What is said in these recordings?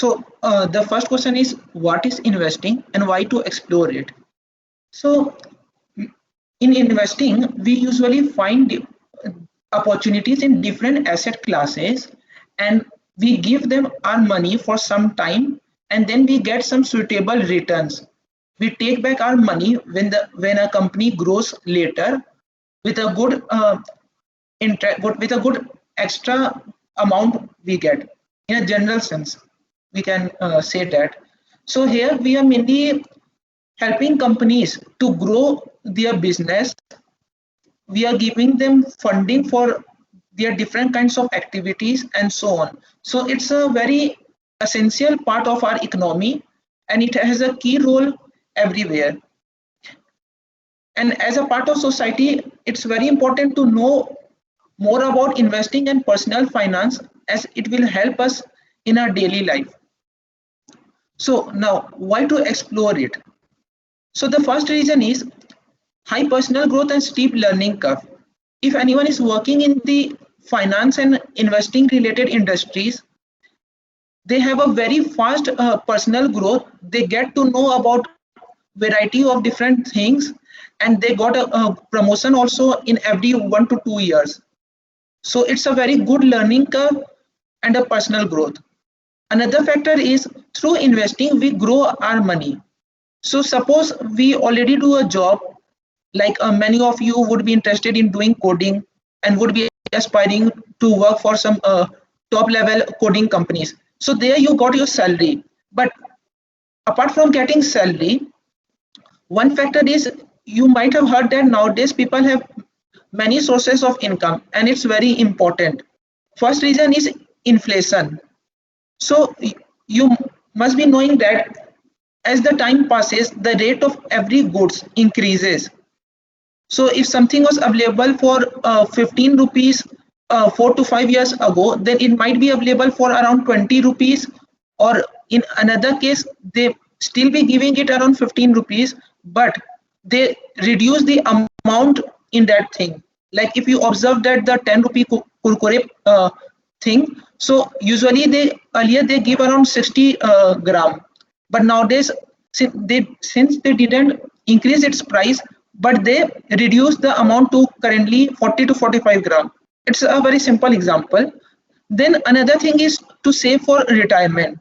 The first question is what is investing and why to explore it. So in investing, we usually find opportunities in different asset classes, and we give them our money for some time, and then we get some suitable returns. We take back our money when a company grows later with a good with a good extra amount we get. In a general sense, we can say that. So here we are mainly helping companies to grow their business. We are giving them funding for their different kinds of activities and so on. So it's a very essential part of our economy, and it has a key role everywhere. And as a part of society, it's very important to know more about investing and personal finance, as it will help us in our daily life. So now, why to explore it? So the first reason is high personal growth and steep learning curve. If anyone is working in the finance and investing related industries, they have a very fast personal growth. They get to know about variety of different things, and they got a promotion also in every 1 to 2 years. So it's a very good learning curve and a personal growth. Another factor is through investing, we grow our money. So suppose we already do a job, like many of you would be interested in doing coding and would be aspiring to work for some top level coding companies. So there you got your salary. But apart from getting salary, one factor is you might have heard that nowadays people have many sources of income, and it's very important. First reason is inflation. So you must be knowing that as the time passes, the rate of every goods increases. So if something was available for 15 rupees 4 to 5 years ago, then it might be available for around 20 rupees, or in another case, they still be giving it around 15 rupees, but they reduce the amount in that thing. Like if you observe that the 10 rupee kurkure thing, so usually earlier they give around 60 gram, but nowadays since they didn't increase its price, but they reduce the amount to currently 40 to 45 gram. It's a very simple example. Then another thing is to save for retirement.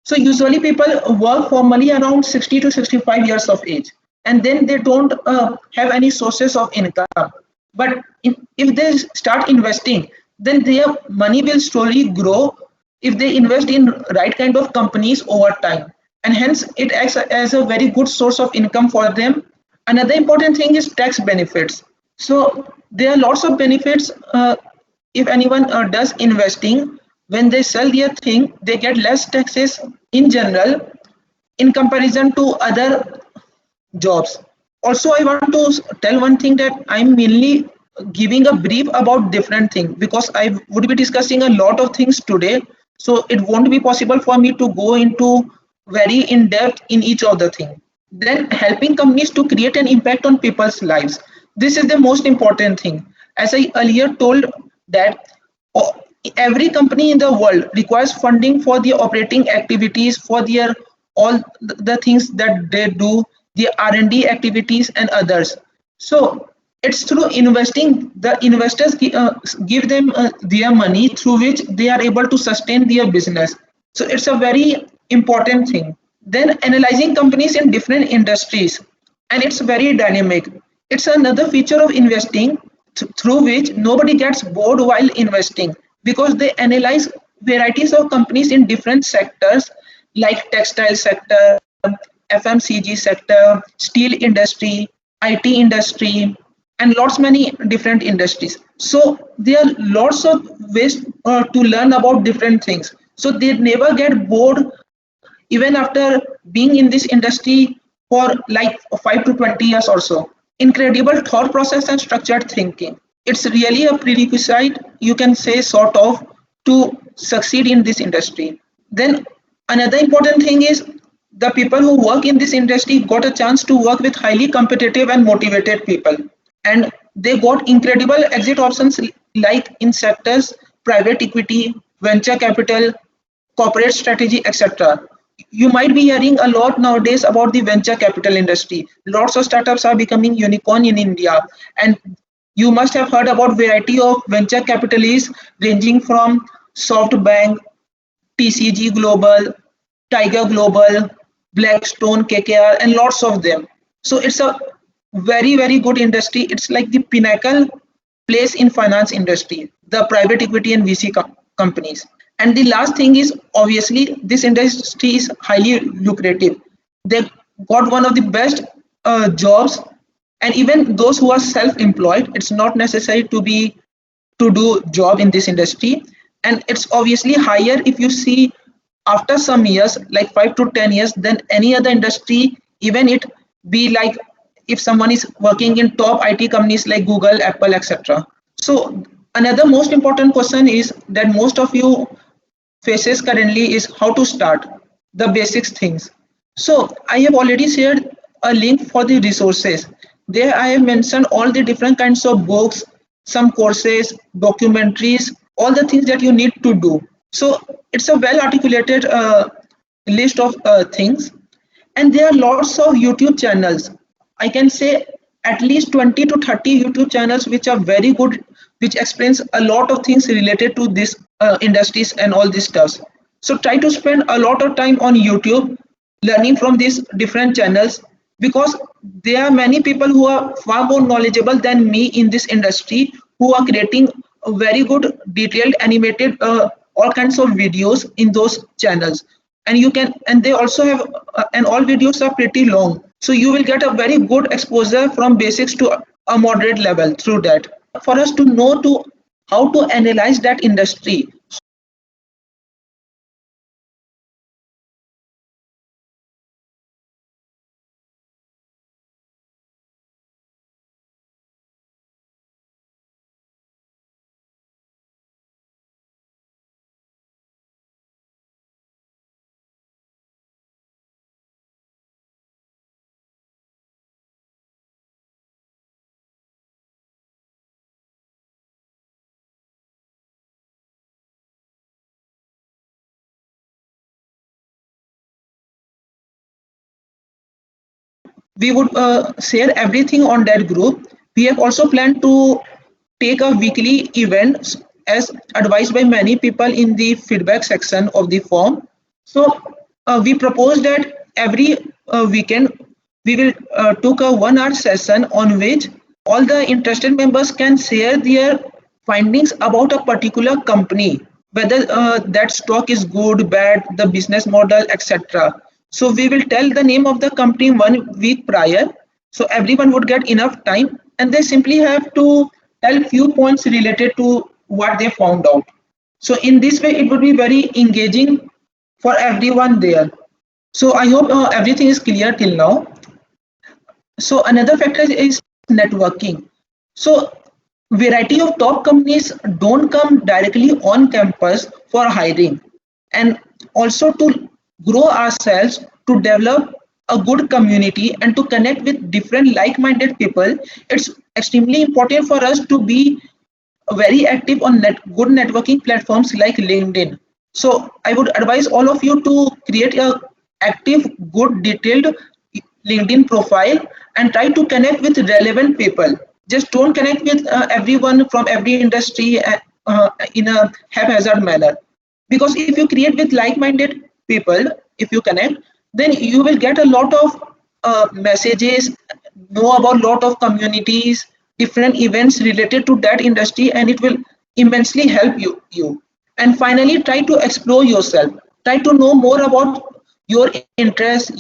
So usually people work formally around 60 to 65 years of age, and then they don't have any sources of income. But if they start investing, then their money will slowly grow if they invest in right kind of companies over time, and hence it acts as a very good source of income for them. Another important thing is tax benefits. So there are lots of benefits if anyone does investing. When they sell their thing, they get less taxes in general in comparison to other jobs. Also, I want to tell one thing, that I'm mainly giving a brief about different things because I would be discussing a lot of things today. So it won't be possible for me to go into very in depth in each of the thing. Then helping companies to create an impact on people's lives. This is the most important thing. As I earlier told that every company in the world requires funding for their operating activities, for their all the things that they do, the R&D activities and others. So it's through investing the investors give them their money through which they are able to sustain their business. So it's a very important thing. Then analyzing companies in different industries, and it's very dynamic. It's another feature of investing through which nobody gets bored while investing, because they analyze varieties of companies in different sectors like textile sector, FMCG sector, steel industry, IT industry, and lots many different industries. So there are lots of ways to learn about different things. So they never get bored even after being in this industry for like 5 to 20 years or so. Incredible thought process and structured thinking. It's really a prerequisite, you can say, sort of, to succeed in this industry. Then another important thing is the people who work in this industry got a chance to work with highly competitive and motivated people, and they got incredible exit options like in sectors private equity, venture capital, corporate strategy, etc. You might be hearing a lot nowadays about the venture capital industry. Lots of startups are becoming unicorn in India, and you must have heard about variety of venture capitalists ranging from SoftBank, TCG Global, Tiger Global, Blackstone, KKR, and lots of them. So it's a very good industry. It's like the pinnacle place in finance industry, the private equity and VC companies. And the last thing is obviously this industry is highly lucrative. They got one of the best jobs, and even those who are self-employed, it's not necessary to do job in this industry, and it's obviously higher if you see after some years like 5 to 10 years than any other industry, even it be like if someone is working in top IT companies like Google, Apple, etc. So another most important question is that most of you faces currently is how to start the basics things. So I have already shared a link for the resources. There I have mentioned all the different kinds of books, some courses, documentaries, all the things that you need to do. So it's a well articulated list of things, and there are lots of YouTube channels. I can say at least 20 to 30 YouTube channels which are very good, which explains a lot of things related to this industries and all this stuff. So try to spend a lot of time on YouTube learning from these different channels, because there are many people who are far more knowledgeable than me in this industry, who are creating a very good detailed animated all kinds of videos in those channels. And you can, and they also have and all videos are pretty long, so you will get a very good exposure from basics to a moderate level through that. For us to know to how to analyze that industry, we would share everything on that group. We have also planned to take a weekly event as advised by many people in the feedback section of the form. So we propose that every weekend we will took a 1 hour session on which all the interested members can share their findings about a particular company, whether that stock is good, bad, the business model, etc. So we will tell the name of the company 1 week prior, so everyone would get enough time, and they simply have to tell few points related to what they found out. So in this way, it would be very engaging for everyone there. So I hope everything is clear till now. So another factor is networking. So variety of top companies don't come directly on campus for hiring, and also to grow ourselves, to develop a good community and to connect with different like-minded people, it's extremely important for us to be very active on good networking platforms like LinkedIn. So I would advise all of you to create a active, good, detailed LinkedIn profile and try to connect with relevant people. Just don't connect with everyone from every industry in a haphazard manner. Because if you create with like-minded people, if you connect, then you will get a lot of messages, know about lot of communities, different events related to that industry, and it will immensely help you. And finally, try to explore yourself. Try to know more about your interests,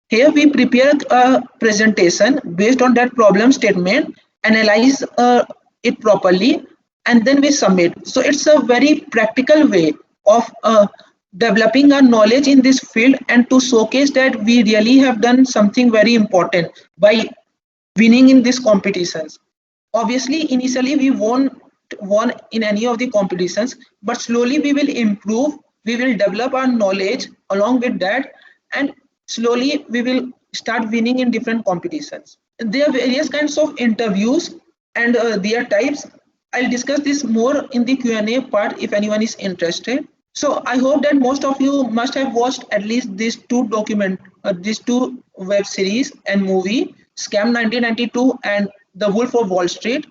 Here we prepare a presentation based on that problem statement, analyze it properly, and then we submit. So it's a very practical way of developing our knowledge in this field and to showcase that we really have done something very important by winning in these competitions. Obviously, initially we won't won in any of the competitions, but slowly we will improve, we will develop our knowledge along with that, and slowly we will start winning in different competitions. There are various kinds of interviews and their types. I'll discuss this more in the Q&A part if anyone is interested. So I hope that most of you must have watched at least these two web series and movie, Scam 1992 and The Wolf of Wall Street,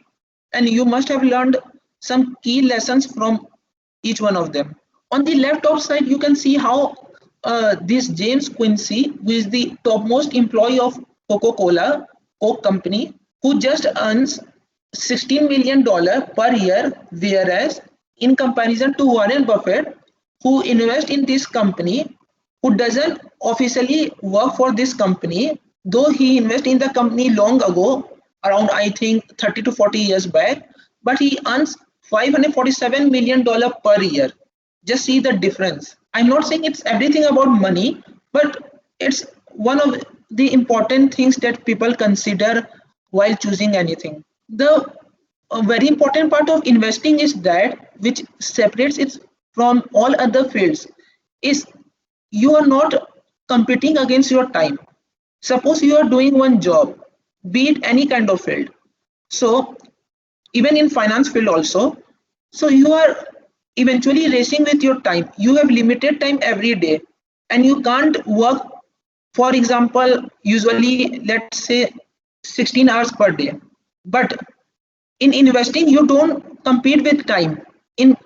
and you must have learned some key lessons from each one of them. On the left top side, you can see how this James Quincy, who is the topmost employee of Coca-Cola, Coke company, who just earns $16 million per year, whereas in comparison to Warren Buffett, who invests in this company, who doesn't officially work for this company, though he invested in the company long ago, around I think 30 to 40 years back, but he earns $547 million per year. Just see the difference. I'm not saying it's everything about money, but it's one of the important things that people consider while choosing anything. The very important part of investing is that which separates it from all other fields is you are not competing against your time. Suppose you are doing one job, be it any kind of field. So even in finance field also, so you are eventually racing with your time. You have limited time every day and you can't work, for example, usually let's say 16 hours per day. But in investing, you don't compete with time. In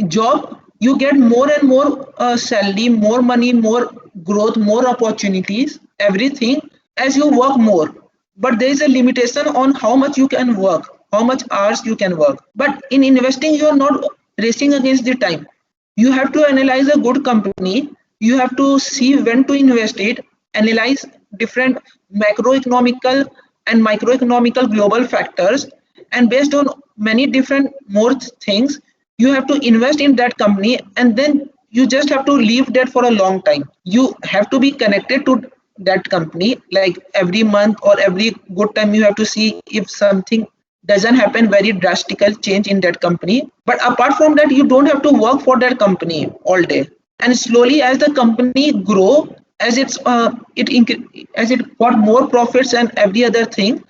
job, you get more and more salary, more money, more growth, more opportunities, everything as you work more. But there is a limitation on how much you can work, how much hours you can work. But in investing, you are not racing against the time. You have to analyze a good company. You have to see when to invest it, analyze different macroeconomical and microeconomical global factors, and based on many different more things, you have to invest in that company, and then you just have to leave that for a long time. You have to be connected to that company, like every month or every good time you have to see if something doesn't happen very drastical change in that company. But apart from that, you don't have to work for that company all day, and slowly as the company grow, as as it got more profits and every other thing,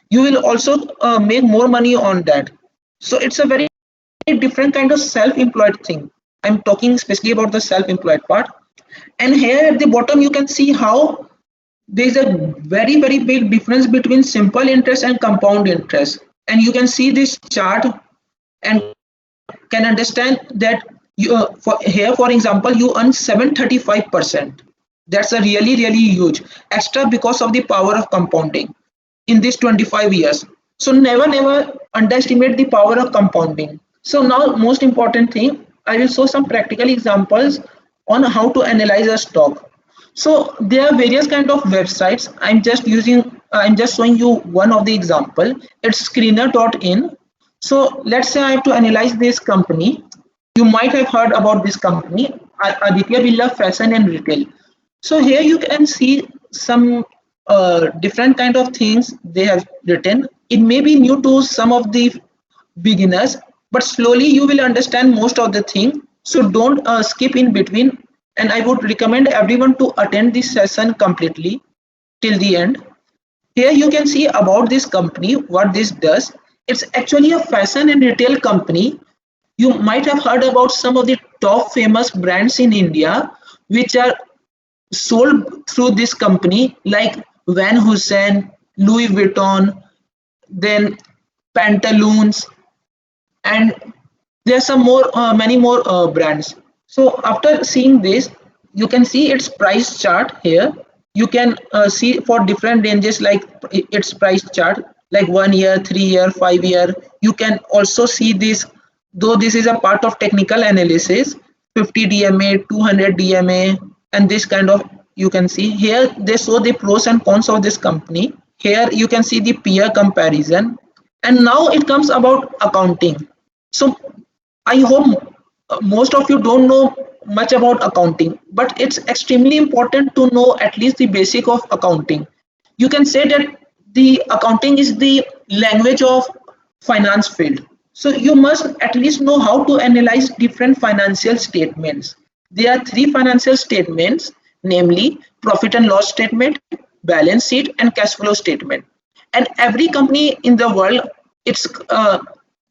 you will also make more money on that. So it's a very different kind of self-employed thing. I'm talking especially about the self-employed part. And here at the bottom you can see how there's a very big difference between simple interest and compound interest. And you can see this chart and can understand that for example, you earn 735%. That's a really huge extra because of the power of compounding in these 25 years. So never underestimate the power of compounding. So now most important thing, I will show some practical examples on how to analyze a stock. So there are various kind of websites. I'm just showing you one of the example. It's screener.in. So let's say I have to analyze this company. You might have heard about this company, Aditya Birla Fashion and Retail. So here you can see some different kind of things they have written. It may be new to some of the beginners, but slowly you will understand most of the thing. So don't skip in between. And I would recommend everyone to attend this session completely till the end. Here you can see about this company, what this does. It's actually a fashion and retail company. You might have heard about some of the top famous brands in India, which are sold through this company, like Van Heusen, Louis Vuitton, then Pantaloons, and there are some more, many more brands. So after seeing this, you can see its price chart here. You can see for different ranges like its price chart, like 1 year, 3 year, 5 year. You can also see this, though this is a part of technical analysis, 50 DMA, 200 DMA, and this kind of You can see here they show the pros and cons of this company. Here you can see the peer comparison, and now it comes about accounting. So I hope most of you don't know much about accounting, but it's extremely important to know at least the basic of accounting. You can say that the accounting is the language of finance field. So you must at least know how to analyze different financial statements. There are three financial statements, namely profit and loss statement, balance sheet, and cash flow statement. And every company in the world, it's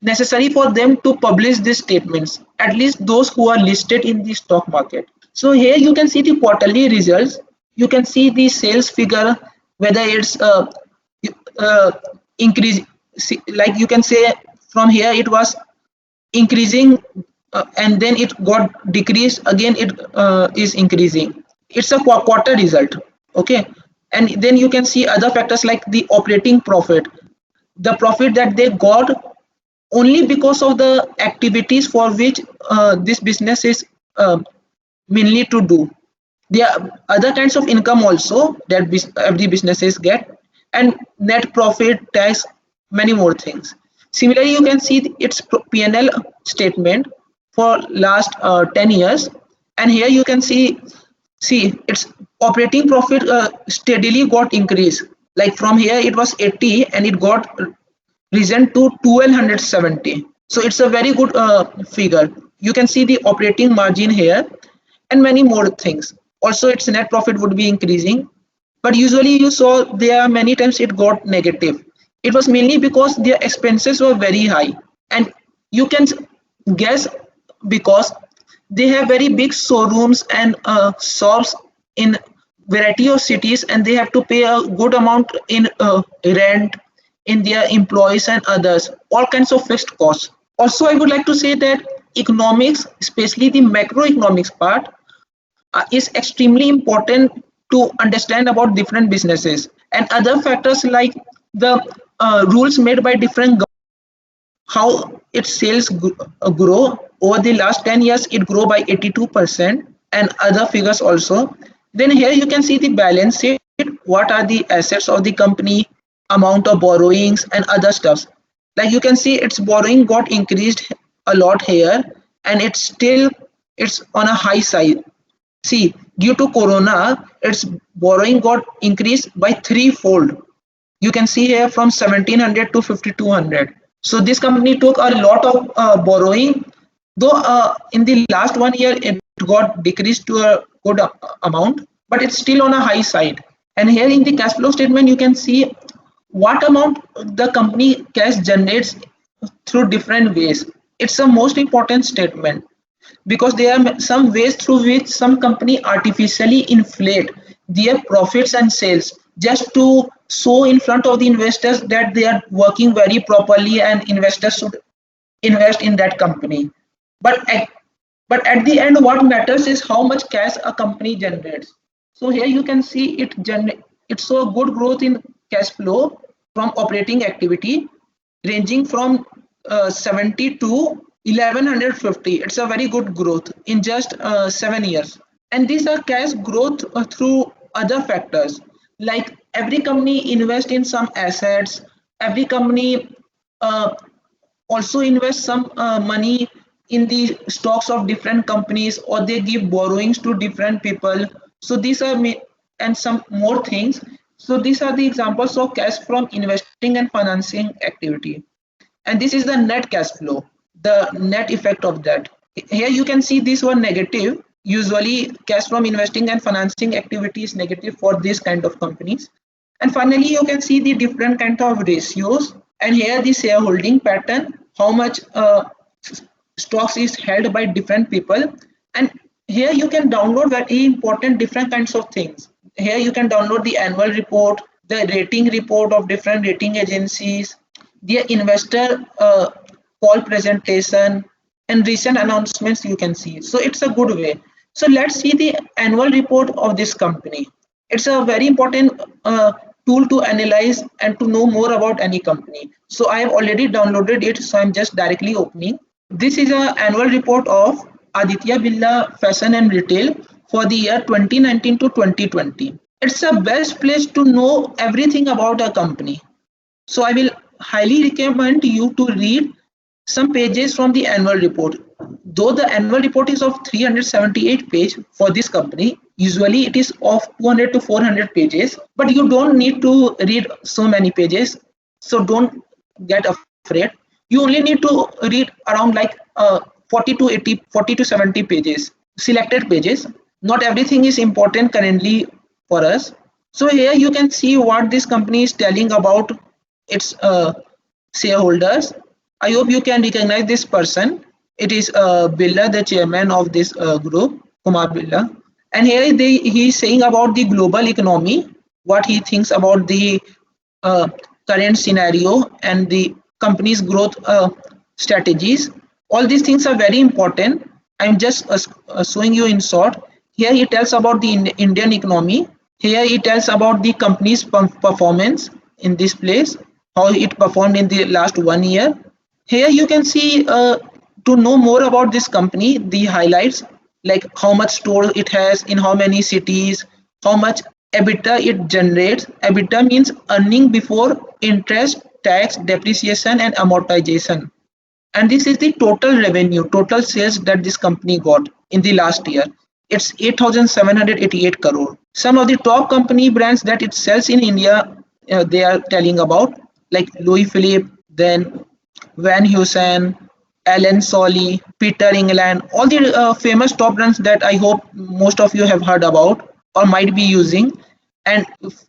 necessary for them to publish these statements, at least those who are listed in the stock market. So here you can see the quarterly results. You can see the sales figure, whether it's increase, like you can say from here it was increasing, and then it got decreased again, it is increasing. It's a quarter result. Okay, and then you can see other factors like the operating profit, the profit that they got only because of the activities for which this business is mainly to do. There are other kinds of income also that every businesses get, and net profit, tax, many more things. Similarly, you can see its P&L statement for last 10 years, and here you can see its operating profit steadily got increased. Like from here it was 80 and it got risen to 1270. So it's a very good figure. You can see the operating margin here and many more things. Also its net profit would be increasing, but usually you saw there are many times it got negative. It was mainly because their expenses were very high, and you can guess because they have very big showrooms and shops in variety of cities, and they have to pay a good amount in rent, in their employees and others, all kinds of fixed costs. Also, I would like to say that economics, especially the macroeconomics part, is extremely important to understand about different businesses, and other factors like the rules made by different how its sales grow over the last 10 years. It grew by 82%, and other figures also. Then here you can see the balance sheet, what are the assets of the company, amount of borrowings and other stuffs. Like you can see its borrowing got increased a lot here, and it's on a high side. See, due to corona its borrowing got increased by threefold. You can see here from 1700 to 5200. So this company took a lot of borrowing, though in the last 1 year it got decreased to a good amount, but it's still on a high side. And here in the cash flow statement you can see what amount the company cash generates through different ways. It's a most important statement because there are some ways through which some company artificially inflate their profits and sales just to show in front of the investors that they are working very properly and investors should invest in that company. But at the end what matters is how much cash a company generates. So here you can see it saw good growth in cash flow from operating activity ranging from 70 to 1150. It's a very good growth in just 7 years. And these are cash growth through other factors, like every company invest in some assets, every company also invest some money in the stocks of different companies, or they give borrowings to different people. So these are and some more things. So these are the examples of cash from investing and financing activity. And this is the net cash flow, the net effect of that. Here you can see these were negative. Usually cash from investing and financing activity is negative for this kind of companies. And finally you can see the different kind of ratios, and here the shareholding pattern, how much stocks is held by different people. And here you can download very important different kinds of things. Here you can download the annual report, the rating report of different rating agencies, the investor call presentation, and recent announcements you can see. So it's a good way. So let's see the annual report of this company. It's a very important tool to analyze and to know more about any company. So I have already downloaded it, so I'm just directly opening. This is an annual report of Aditya Birla Fashion and Retail for the year 2019 to 2020. It's the best place to know everything about a company. So I will highly recommend you to read some pages from the annual report. Though the annual report is of 378 pages for this company, usually it is of 200 to 400 pages, but you don't need to read so many pages. So don't get afraid. You only need to read around like 40 to 80, 40 to 70 pages, selected pages. Not everything is important currently for us. So here you can see what this company is telling about its shareholders. I hope you can recognize this person. It is Birla, the chairman of this group, Kumar Birla. And here he is saying about the global economy, what he thinks about the current scenario and the company's growth strategies. All these things are very important. I'm just showing you in short. Here he tells about the Indian economy. Here he tells about the company's performance in this place, how it performed in the last 1 year. Here you can see to know more about this company, the highlights, like how much store it has in how many cities, how much EBITDA it generates. EBITDA means earning before interest, tax, depreciation and amortization. And this is the total revenue, total sales that this company got in the last year. It's 8,788 crore. Some of the top company brands that it sells in India, they are telling about, like Louis Philippe, then Van Heusen, Allen Solly, Peter England, all the famous top brands that I hope most of you have heard about or might be using. And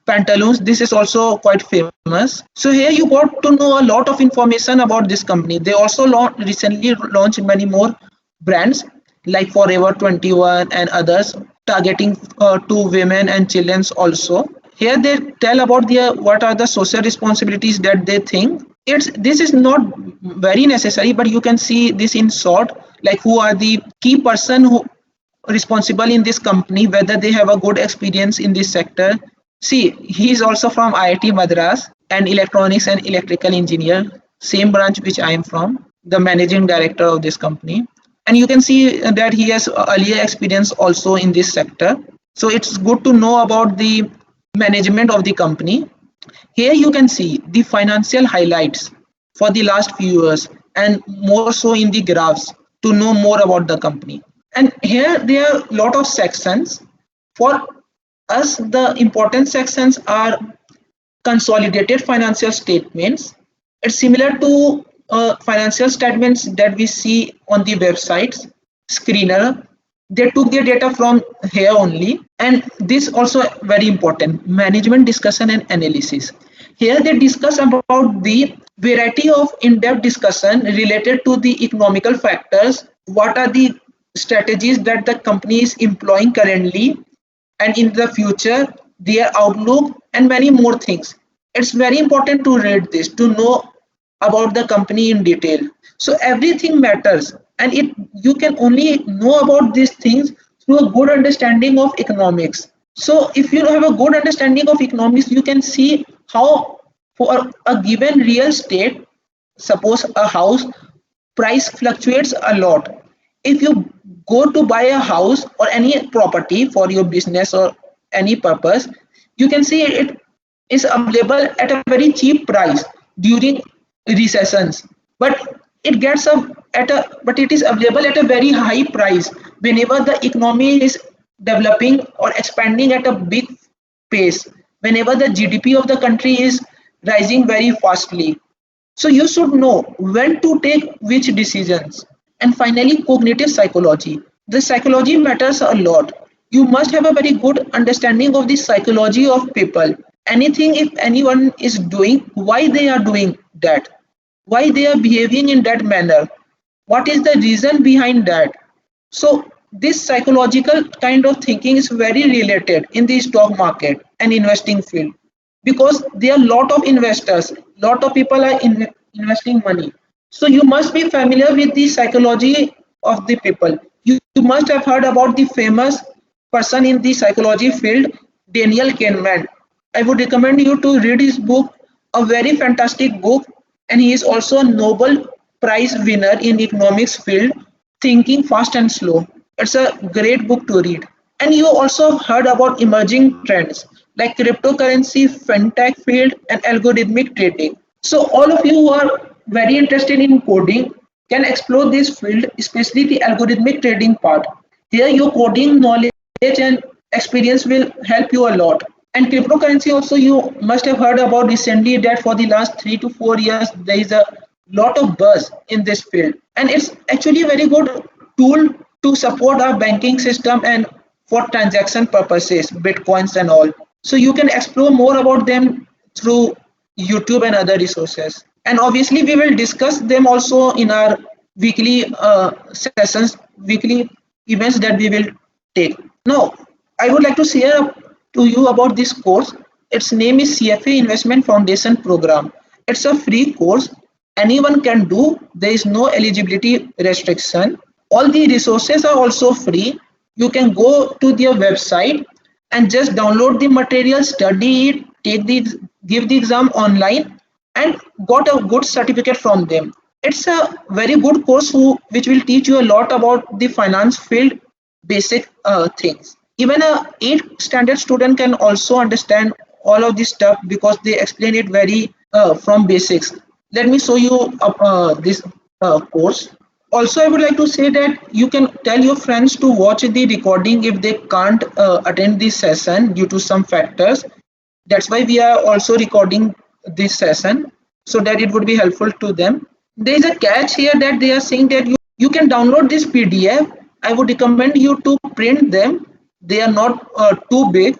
Pantaloons, this is also quite famous. So here you got to know a lot of information about this company. They also recently launched many more brands like Forever 21 and others, targeting to women and children also. Here they tell about their what are the social responsibilities that they think. This is not very necessary, but you can see this in short, like who are the key person who responsible in this company, whether they have a good experience in this sector. See, he is also from IIT Madras, an electronics and electrical engineer, same branch which I am from, the managing director of this company. And you can see that he has earlier experience also in this sector. So it's good to know about the management of the company. Here you can see the financial highlights for the last few years and more so in the graphs to know more about the company. And here there are a lot of sections. For us, the important sections are consolidated financial statements. It's similar to financial statements that we see on the websites, Screener. They took their data from here only. And this also very important, management discussion and analysis. Here they discuss about the variety of in-depth discussion related to the economical factors, what are the strategies that the company is employing currently and in the future, their outlook and many more things. It's very important to read this, to know about the company in detail. So everything matters, and you can only know about these things through a good understanding of economics. So if you have a good understanding of economics, you can see how for a given real estate, suppose a house, price fluctuates a lot. If you go to buy a house or any property for your business or any purpose, you can see it is available at a very cheap price during recessions, but it gets but it is available at a very high price whenever the economy is developing or expanding at a big pace, whenever the GDP of the country is rising very fastly. So you should know when to take which decisions. And finally, cognitive psychology. The psychology matters a lot. You must have a very good understanding of the psychology of people. Anything, if anyone is doing, why they are doing that, why they are behaving in that manner, what is the reason behind that. So this psychological kind of thinking is very related in the stock market and investing field, because there are a lot of investors, lot of people are investing money. So you must be familiar with the psychology of the people. You must have heard about the famous person in the psychology field, Daniel Kahneman. I would recommend you to read his book, a very fantastic book, and he is also a Nobel Prize winner in economics field, Thinking Fast and Slow. It's a great book to read. And you also have heard about emerging trends like cryptocurrency, fintech field, and algorithmic trading. So all of you who are very interested in coding can explore this field, especially the algorithmic trading part. Here your coding knowledge and experience will help you a lot. And cryptocurrency also, you must have heard about recently that for the last 3 to 4 years there is a lot of buzz in this field, and it's actually a very good tool to support our banking system and for transaction purposes, bitcoins and all. So you can explore more about them through YouTube and other resources. And obviously we will discuss them also in our weekly sessions, weekly events that we will take. Now I would like to share to you about this course. Its name is CFA Investment Foundation Program. It's a free course. Anyone can do. There is no eligibility restriction. All the resources are also free. You can go to their website and just download the material, study it, give the exam online, and got a good certificate from them. It's a very good course which will teach you a lot about the finance field, basic things. Even a 8th standard student can also understand all of this stuff because they explain it very from basics. Let me show you this course. Also, I would like to say that you can tell your friends to watch the recording if they can't attend this session due to some factors. That's why we are also recording this session so that it would be helpful to them. There is a catch here that they are saying that you can download this PDF. I would recommend you to print them. They are not too big.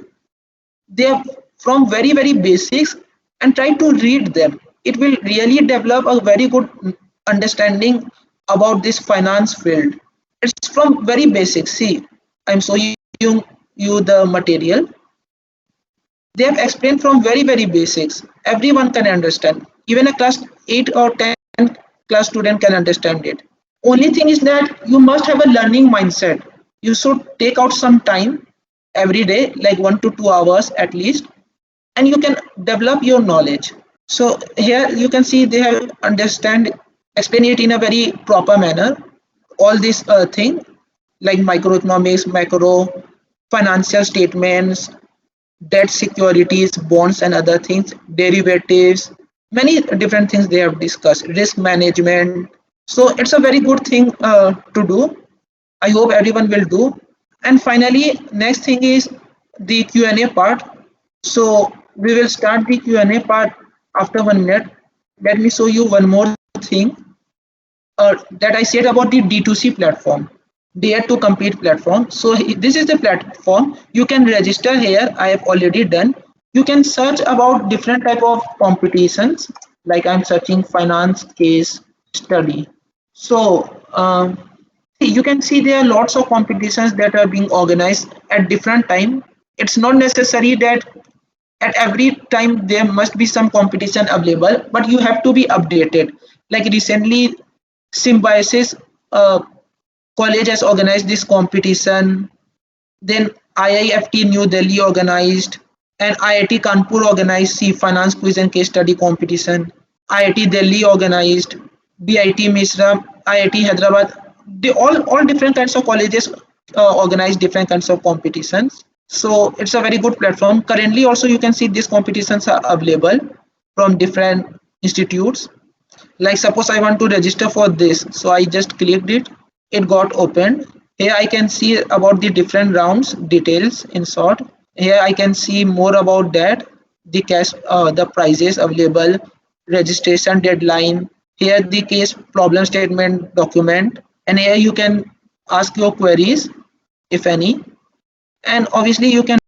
They are from very, very basics, and try to read them. It will really develop a very good understanding about this finance field. It's from very basic. See, I'm showing you the material. They have explained from very, very basics. Everyone can understand. Even a class 8 or 10 class student can understand it. Only thing is that you must have a learning mindset. You should take out some time every day, like 1 to 2 hours at least, and you can develop your knowledge. So here you can see they have explain it in a very proper manner. All this thing like microeconomics, macro, financial statements, debt securities, bonds and other things, derivatives, many different things they have discussed, risk management. So it's a very good thing to do. I hope everyone will do. And finally, next thing is the Q&A part. So we will start the Q&A part after 1 minute. Let me show you one more thing that I said about the D2C platform, Dare to Compete platform. So this is the platform. You can register here. I have already done. You can search about different type of competitions. Like I'm searching finance case study. So you can see there are lots of competitions that are being organized at different time. It's not necessary that at every time there must be some competition available, but you have to be updated. Like recently, Symbiosis college has organized this competition. Then IIFT New Delhi organized, and IIT Kanpur organized finance quiz and case study competition. IIT Delhi organized, BIT Misra, IIT Hyderabad. They all different kinds of colleges organize different kinds of competitions. So it's a very good platform. Currently also you can see these competitions are available from different institutes. Like suppose I want to register for this, so I just clicked it, it got opened. Here I can see about the different rounds details in short. Here I can see more about that, the cash, the prizes available, registration deadline. Here the case problem statement document, and here you can ask your queries if any, and obviously you can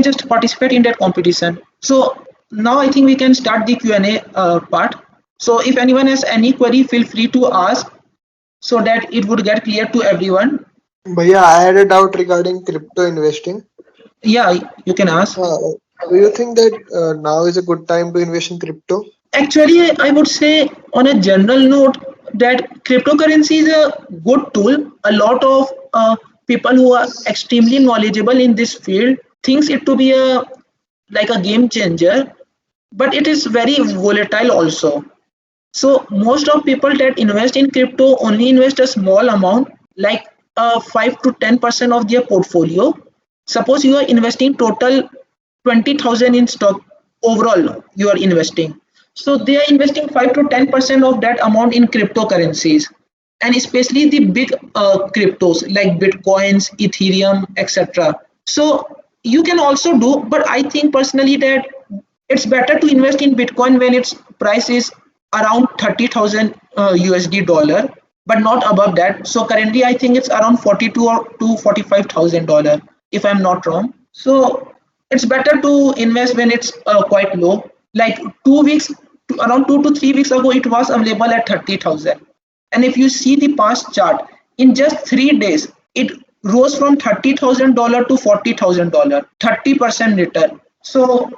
just participate in that competition. So now I think we can start the Q&A part. So if anyone has any query, feel free to ask so that it would get clear to everyone. Bhaiya, I had a doubt regarding crypto investing. Yeah, you can ask. Do you think that now is a good time to invest in crypto? Actually, I would say on a general note that cryptocurrency is a good tool. A lot of people who are extremely knowledgeable in this field thinks it to be like a game changer, but it is very volatile also. So most of people that invest in crypto only invest a small amount, like 5 to 10% of their portfolio. Suppose you are investing total 20,000 in stock overall you are investing. So they are investing 5 to 10% of that amount in cryptocurrencies, and especially the big cryptos like Bitcoins, Ethereum, etc. So you can also do, but I think personally that it's better to invest in Bitcoin when its price is around 30,000 USD dollar, but not above that. So currently, I think it's around 42 or to $45,000, if I'm not wrong. So it's better to invest when it's quite low. Like 2 weeks, around 2 to 3 weeks ago, it was available at 30,000. And if you see the past chart, in just 3 days, it rose from $30,000 to $40,000, 30% return. So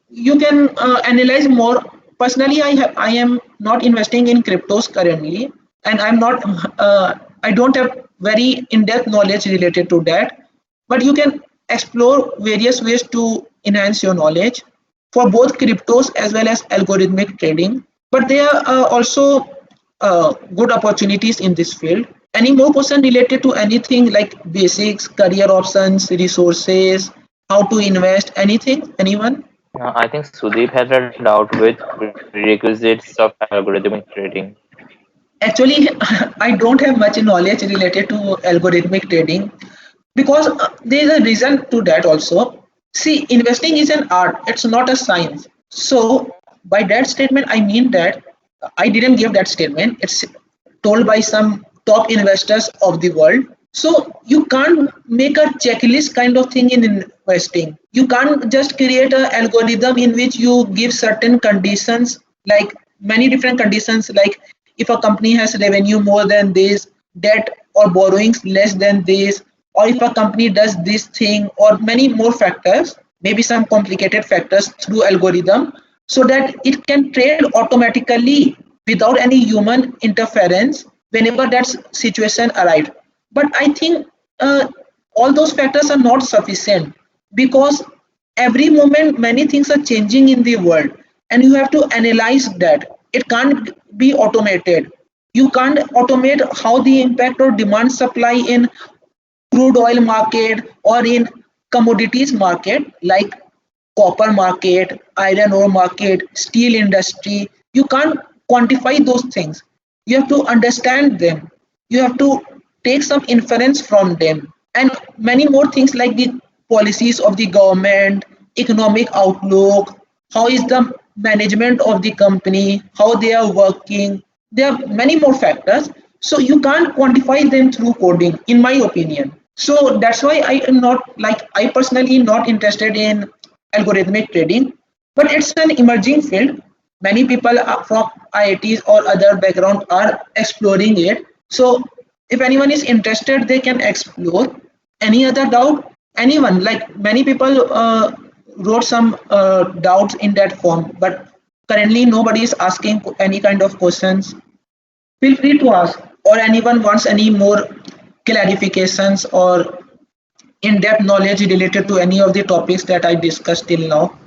you can analyze more. Personally, I am not investing in cryptos currently, and I don't have very in-depth knowledge related to that. But you can explore various ways to enhance your knowledge for both cryptos as well as algorithmic trading. But there are also good opportunities in this field. Any more question related to anything like basics, career options, resources, how to invest, anything? Anyone? I think Sudeep has a doubt with prerequisites of algorithmic trading. Actually, I don't have much knowledge related to algorithmic trading because there is a reason to that also. See, investing is an art, it's not a science. So, by that statement, I mean that I didn't give that statement. It's told by some top investors of the world. So, you can't make a checklist kind of thing in investing. You can't just create an algorithm in which you give certain conditions, like many different conditions, like if a company has revenue more than this, debt or borrowings less than this, or if a company does this thing, or many more factors, maybe some complicated factors through algorithm, so that it can trade automatically without any human interference whenever that situation arrives. But I think all those factors are not sufficient because every moment many things are changing in the world, and you have to analyze that. It can't be automated. You can't automate how the impact or demand supply in crude oil market or in commodities market like copper market, iron ore market, steel industry. You can't quantify those things. You have to understand them. You have to take some inference from them, and many more things like the policies of the government, economic outlook, how is the management of the company, how they are working. There are many more factors. So you can't quantify them through coding, in my opinion. So that's why I am not like I personally not interested in algorithmic trading, but it's an emerging field. Many people from IITs or other background are exploring it. So if anyone is interested, they can explore. Any other doubt? Anyone? Like many people wrote some doubts in that form, but currently nobody is asking any kind of questions. Feel free to ask, or anyone wants any more clarifications or in-depth knowledge related to any of the topics that I discussed till now.